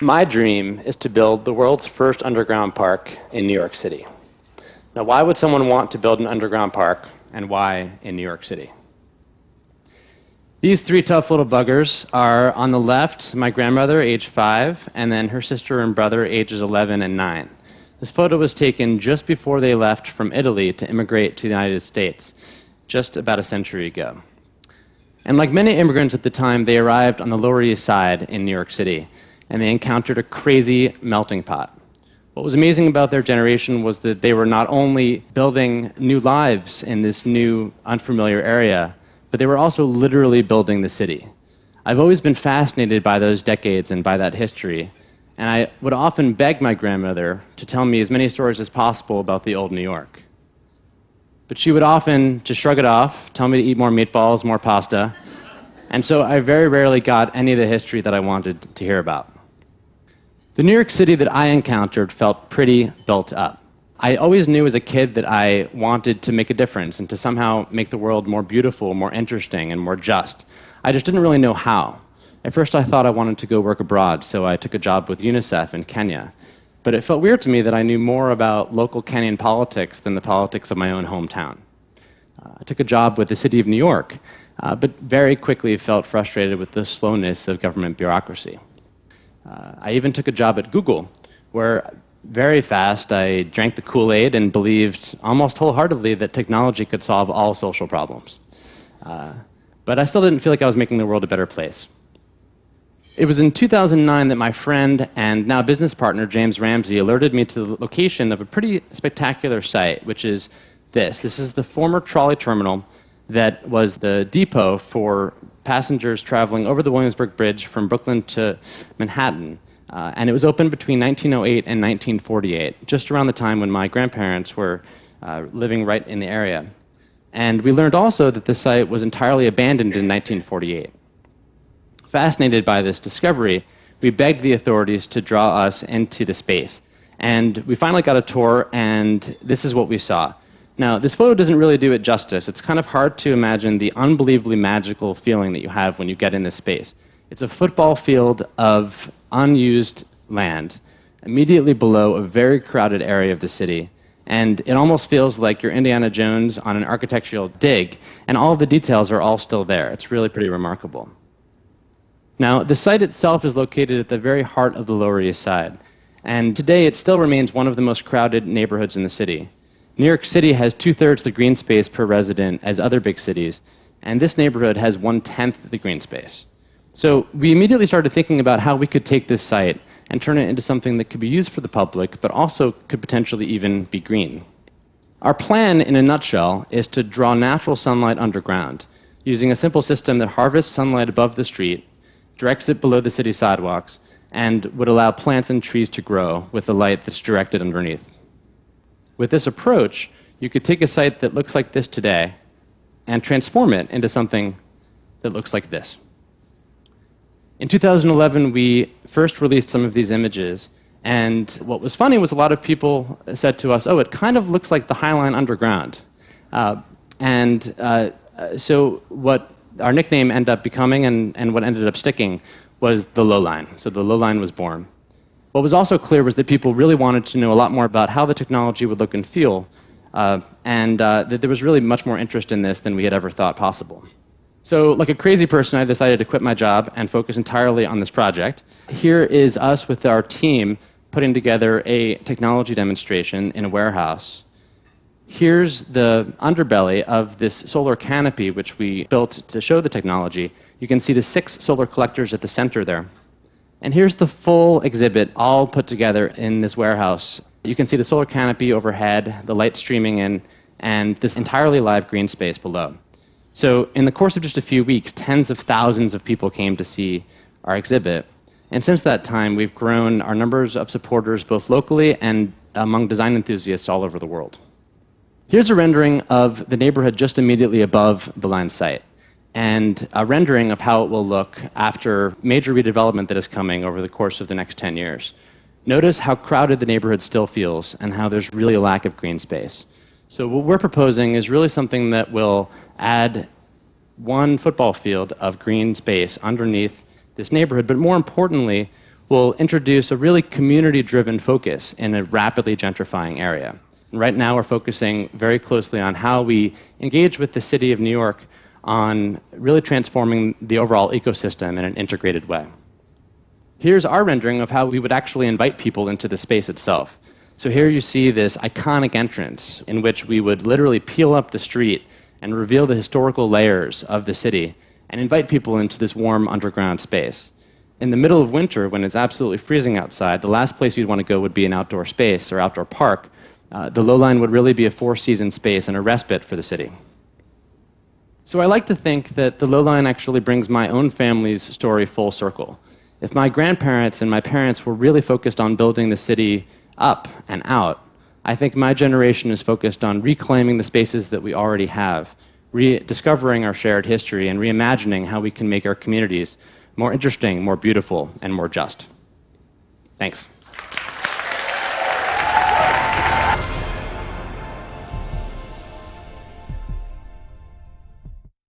My dream is to build the world's first underground park in New York City. Now, why would someone want to build an underground park, and why in New York City? These three tough little buggers are, on the left, my grandmother, age 5, and then her sister and brother, ages 11 and 9. This photo was taken just before they left from Italy to immigrate to the United States, just about a century ago. And like many immigrants at the time, they arrived on the Lower East Side in New York City, and they encountered a crazy melting pot. What was amazing about their generation was that they were not only building new lives in this new, unfamiliar area, but they were also literally building the city. I've always been fascinated by those decades and by that history, and I would often beg my grandmother to tell me as many stories as possible about the old New York. But she would often just shrug it off, tell me to eat more meatballs, more pasta, and so I very rarely got any of the history that I wanted to hear about. The New York City that I encountered felt pretty built up. I always knew as a kid that I wanted to make a difference and to somehow make the world more beautiful, more interesting, and more just. I just didn't really know how. At first I thought I wanted to go work abroad, so I took a job with UNICEF in Kenya. But it felt weird to me that I knew more about local Kenyan politics than the politics of my own hometown. I took a job with the city of New York, but very quickly felt frustrated with the slowness of government bureaucracy. I even took a job at Google, where very fast I drank the Kool-Aid and believed almost wholeheartedly that technology could solve all social problems. But I still didn't feel like I was making the world a better place. It was in 2009 that my friend and now business partner, James Ramsey, alerted me to the location of a pretty spectacular site, which is this. This is the former trolley terminal that was the depot for passengers traveling over the Williamsburg Bridge from Brooklyn to Manhattan. And it was opened between 1908 and 1948, just around the time when my grandparents were living right in the area. And we learned also that the site was entirely abandoned in 1948. Fascinated by this discovery, we begged the authorities to draw us into the space. And we finally got a tour, and this is what we saw. Now, this photo doesn't really do it justice. It's kind of hard to imagine the unbelievably magical feeling that you have when you get in this space. It's a football field of unused land, immediately below a very crowded area of the city. And it almost feels like you're Indiana Jones on an architectural dig, and all of the details are all still there. It's really pretty remarkable. Now, the site itself is located at the very heart of the Lower East Side, and today it still remains one of the most crowded neighborhoods in the city. New York City has 2/3 the green space per resident as other big cities, and this neighborhood has 1/10 the green space. So we immediately started thinking about how we could take this site and turn it into something that could be used for the public, but also could potentially even be green. Our plan, in a nutshell, is to draw natural sunlight underground, using a simple system that harvests sunlight above the street, directs it below the city sidewalks, and would allow plants and trees to grow with the light that's directed underneath. With this approach, you could take a site that looks like this today and transform it into something that looks like this. In 2011, we first released some of these images, and what was funny was a lot of people said to us, oh, it kind of looks like the High Line Underground. So what our nickname ended up becoming and what ended up sticking was the Low Line. So the Low Line was born. What was also clear was that people really wanted to know a lot more about how the technology would look and feel, and that there was really much more interest in this than we had ever thought possible. So, like a crazy person, I decided to quit my job and focus entirely on this project. Here is us with our team putting together a technology demonstration in a warehouse. Here's the underbelly of this solar canopy, which we built to show the technology. You can see the 6 solar collectors at the center there. And here's the full exhibit, all put together in this warehouse. You can see the solar canopy overhead, the light streaming in, and this entirely live green space below. So in the course of just a few weeks, tens of thousands of people came to see our exhibit. And since that time, we've grown our numbers of supporters both locally and among design enthusiasts all over the world. Here's a rendering of the neighborhood just immediately above the line site, and a rendering of how it will look after major redevelopment that is coming over the course of the next 10 years. Notice how crowded the neighborhood still feels and how there's really a lack of green space. So what we're proposing is really something that will add one football field of green space underneath this neighborhood, but more importantly, will introduce a really community-driven focus in a rapidly gentrifying area. And right now, we're focusing very closely on how we engage with the city of New York on really transforming the overall ecosystem in an integrated way. Here's our rendering of how we would actually invite people into the space itself. So here you see this iconic entrance in which we would literally peel up the street and reveal the historical layers of the city and invite people into this warm underground space. In the middle of winter, when it's absolutely freezing outside, the last place you'd want to go would be an outdoor space or outdoor park. The Lowline would really be a four-season space and a respite for the city. So I like to think that the Lowline actually brings my own family's story full circle. If my grandparents and my parents were really focused on building the city up and out, I think my generation is focused on reclaiming the spaces that we already have, rediscovering our shared history, and reimagining how we can make our communities more interesting, more beautiful, and more just. Thanks.